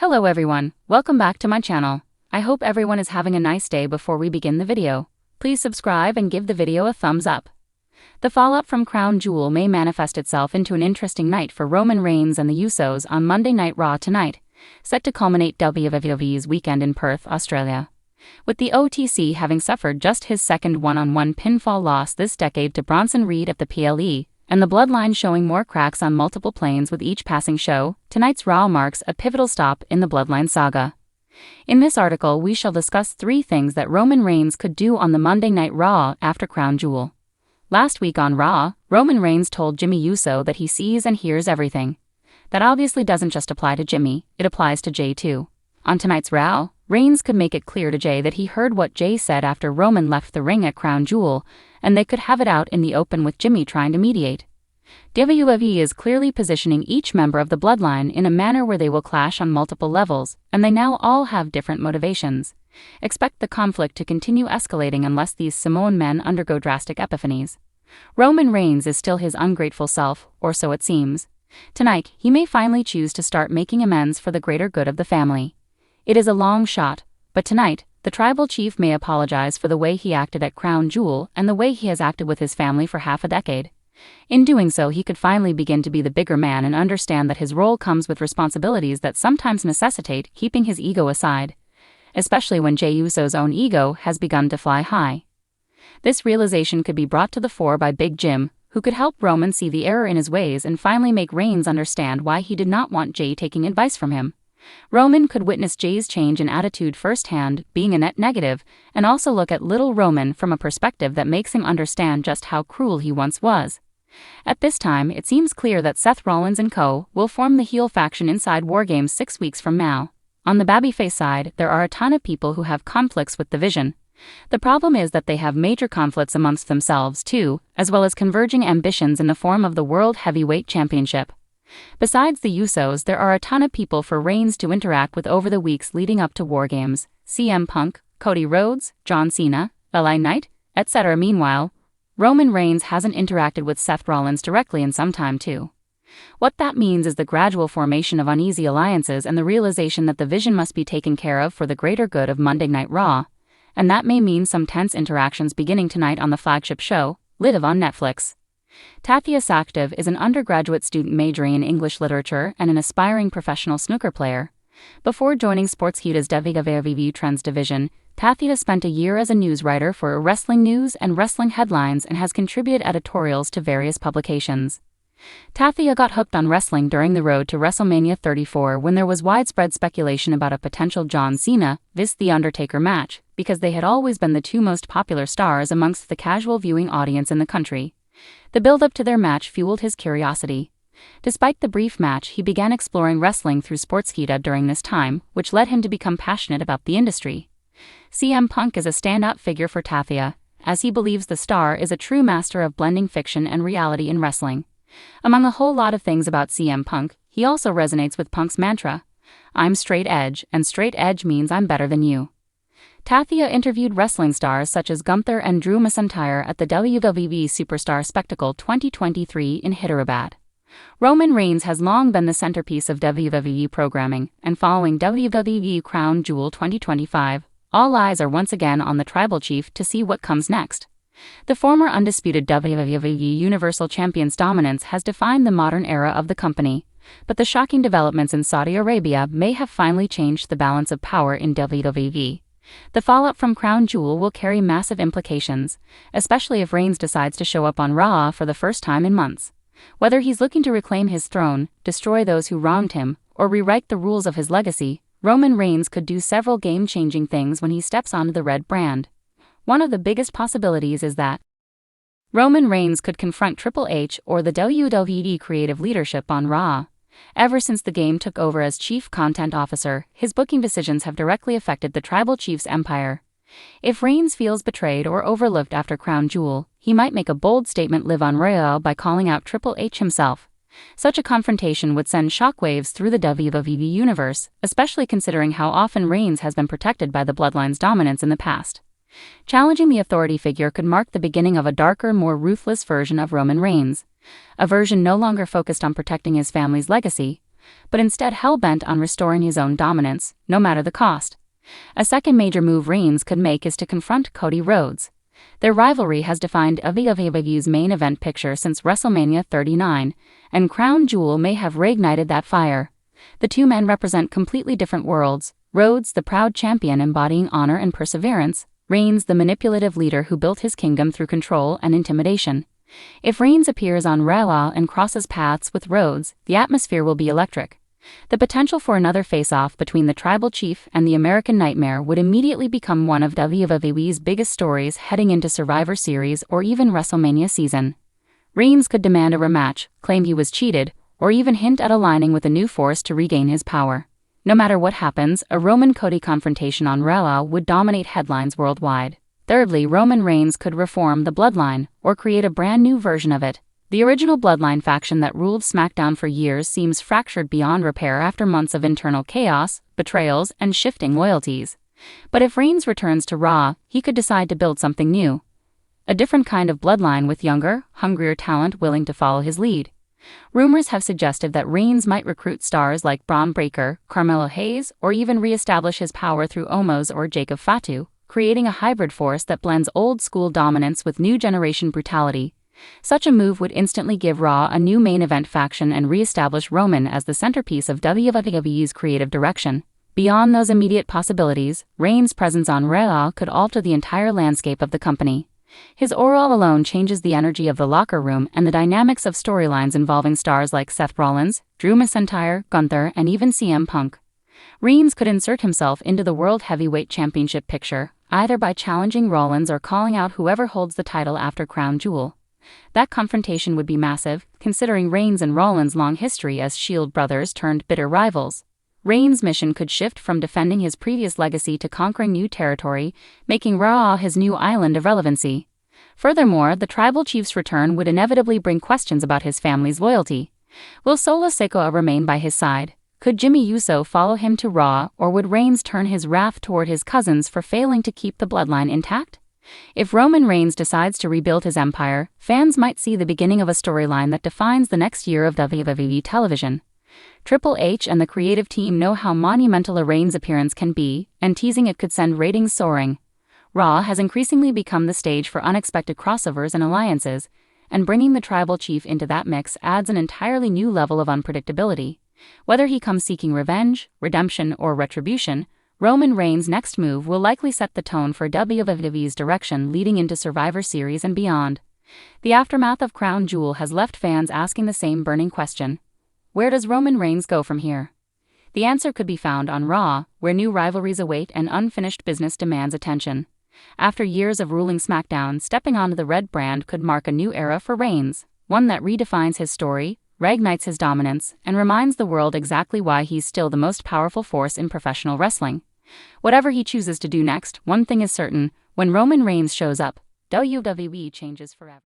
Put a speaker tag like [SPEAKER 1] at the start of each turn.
[SPEAKER 1] Hello everyone, welcome back to my channel. I hope everyone is having a nice day. Before we begin the video, please subscribe and give the video a thumbs up. The fallout from Crown Jewel may manifest itself into an interesting night for Roman Reigns and the Usos on Monday Night Raw tonight, set to culminate WWE's weekend in Perth, Australia. With the OTC having suffered just his second one-on-one pinfall loss this decade to Bronson Reed at the PLE, and the Bloodline showing more cracks on multiple planes with each passing show, tonight's Raw marks a pivotal stop in the Bloodline saga. In this article we shall discuss 3 things that Roman Reigns could do on the Monday Night Raw after Crown Jewel. Last week on Raw, Roman Reigns told Jimmy Uso that he sees and hears everything. That obviously doesn't just apply to Jimmy, it applies to Jay too. On tonight's Raw, Reigns could make it clear to Jay that he heard what Jay said after Roman left the ring at Crown Jewel, and they could have it out in the open with Jimmy trying to mediate. WWE is clearly positioning each member of the Bloodline in a manner where they will clash on multiple levels, and they now all have different motivations. Expect the conflict to continue escalating unless these Samoan men undergo drastic epiphanies. Roman Reigns is still his ungrateful self, or so it seems. Tonight, he may finally choose to start making amends for the greater good of the family. It is a long shot, but tonight, the tribal chief may apologize for the way he acted at Crown Jewel and the way he has acted with his family for half a decade. In doing so, he could finally begin to be the bigger man and understand that his role comes with responsibilities that sometimes necessitate keeping his ego aside, especially when Jey Uso's own ego has begun to fly high. This realization could be brought to the fore by Big Jim, who could help Roman see the error in his ways and finally make Reigns understand why he did not want Jey taking advice from him. Roman could witness Jey's change in attitude firsthand, being a net negative, and also look at little Roman from a perspective that makes him understand just how cruel he once was. At this time, it seems clear that Seth Rollins and co. will form the heel faction inside War Games 6 weeks from now. On the babyface side, there are a ton of people who have conflicts with the Vision. The problem is that they have major conflicts amongst themselves too, as well as converging ambitions in the form of the World Heavyweight Championship. Besides the Usos, there are a ton of people for Reigns to interact with over the weeks leading up to War Games: CM Punk, Cody Rhodes, John Cena, LA Knight, etc. Meanwhile, Roman Reigns hasn't interacted with Seth Rollins directly in some time too. What that means is the gradual formation of uneasy alliances and the realization that the Vision must be taken care of for the greater good of Monday Night Raw, and that may mean some tense interactions beginning tonight on the flagship show, live on Netflix. Tathia Sakdev is an undergraduate student majoring in English literature and an aspiring professional snooker player. Before joining Sportskeeda's WWE Trends division, Tathia spent a year as a news writer for wrestling news and wrestling headlines and has contributed editorials to various publications. Tathia got hooked on wrestling during the road to WrestleMania 34 when there was widespread speculation about a potential John Cena vs. The Undertaker match, because they had always been the 2 most popular stars amongst the casual viewing audience in the country. The build-up to their match fueled his curiosity. Despite the brief match, he began exploring wrestling through Sportskeeda during this time, which led him to become passionate about the industry. CM Punk is a standout figure for Tathia, as he believes the star is a true master of blending fiction and reality in wrestling. Among a whole lot of things about CM Punk, he also resonates with Punk's mantra, "I'm straight edge, and straight edge means I'm better than you." Tathia interviewed wrestling stars such as Gunther and Drew McIntyre at the WWE Superstar Spectacle 2023 in Hyderabad. Roman Reigns has long been the centerpiece of WWE programming, and following WWE Crown Jewel 2025, all eyes are once again on the tribal chief to see what comes next. The former undisputed WWE Universal Champion's dominance has defined the modern era of the company, but the shocking developments in Saudi Arabia may have finally changed the balance of power in WWE. The fallout from Crown Jewel will carry massive implications, especially if Reigns decides to show up on Raw for the first time in months. Whether he's looking to reclaim his throne, destroy those who wronged him, or rewrite the rules of his legacy, Roman Reigns could do several game-changing things when he steps onto the red brand. One of the biggest possibilities is that Roman Reigns could confront Triple H or the WWE creative leadership on Raw. Ever since the game took over as Chief Content Officer, his booking decisions have directly affected the tribal chief's empire. If Reigns feels betrayed or overlooked after Crown Jewel, he might make a bold statement live on Raw by calling out Triple H himself. Such a confrontation would send shockwaves through the WWE universe, especially considering how often Reigns has been protected by the Bloodline's dominance in the past. Challenging the authority figure could mark the beginning of a darker, more ruthless version of Roman Reigns. A version no longer focused on protecting his family's legacy, but instead hell-bent on restoring his own dominance, no matter the cost. A second major move Reigns could make is to confront Cody Rhodes. Their rivalry has defined WWE's main event picture since WrestleMania 39, and Crown Jewel may have reignited that fire. The two men represent completely different worlds: Rhodes, the proud champion embodying honor and perseverance; Reigns, the manipulative leader who built his kingdom through control and intimidation. If Reigns appears on Raw and crosses paths with Rhodes, the atmosphere will be electric. The potential for another face-off between the Tribal Chief and the American Nightmare would immediately become one of WWE's biggest stories heading into Survivor Series or even WrestleMania season. Reigns could demand a rematch, claim he was cheated, or even hint at aligning with a new force to regain his power. No matter what happens, a Roman-Cody confrontation on Raw would dominate headlines worldwide. Thirdly, Roman Reigns could reform the Bloodline, or create a brand new version of it. The original Bloodline faction that ruled SmackDown for years seems fractured beyond repair after months of internal chaos, betrayals, and shifting loyalties. But if Reigns returns to Raw, he could decide to build something new. A different kind of Bloodline with younger, hungrier talent willing to follow his lead. Rumors have suggested that Reigns might recruit stars like Braun Breaker, Carmelo Hayes, or even re-establish his power through Omos or Jacob Fatu, creating a hybrid force that blends old-school dominance with new-generation brutality. Such a move would instantly give Raw a new main event faction and re-establish Roman as the centerpiece of WWE's creative direction. Beyond those immediate possibilities, Reigns' presence on Raw could alter the entire landscape of the company. His aura alone changes the energy of the locker room and the dynamics of storylines involving stars like Seth Rollins, Drew McIntyre, Gunther, and even CM Punk. Reigns could insert himself into the World Heavyweight Championship picture, either by challenging Rollins or calling out whoever holds the title after Crown Jewel. That confrontation would be massive, considering Reigns and Rollins' long history as Shield brothers turned bitter rivals. Reigns' mission could shift from defending his previous legacy to conquering new territory, making Raw his new island of relevancy. Furthermore, the Tribal Chief's return would inevitably bring questions about his family's loyalty. Will Solo Sikoa remain by his side? Could Jimmy Uso follow him to Raw, or would Reigns turn his wrath toward his cousins for failing to keep the bloodline intact? If Roman Reigns decides to rebuild his empire, fans might see the beginning of a storyline that defines the next year of WWE television. Triple H and the creative team know how monumental a Reigns appearance can be, and teasing it could send ratings soaring. Raw has increasingly become the stage for unexpected crossovers and alliances, and bringing the Tribal Chief into that mix adds an entirely new level of unpredictability. Whether he comes seeking revenge, redemption, or retribution, Roman Reigns' next move will likely set the tone for WWE's direction leading into Survivor Series and beyond. The aftermath of Crown Jewel has left fans asking the same burning question: where does Roman Reigns go from here? The answer could be found on Raw, where new rivalries await and unfinished business demands attention. After years of ruling SmackDown, stepping onto the red brand could mark a new era for Reigns, one that redefines his story, reignites his dominance, and reminds the world exactly why he's still the most powerful force in professional wrestling. Whatever he chooses to do next, one thing is certain: when Roman Reigns shows up, WWE changes forever.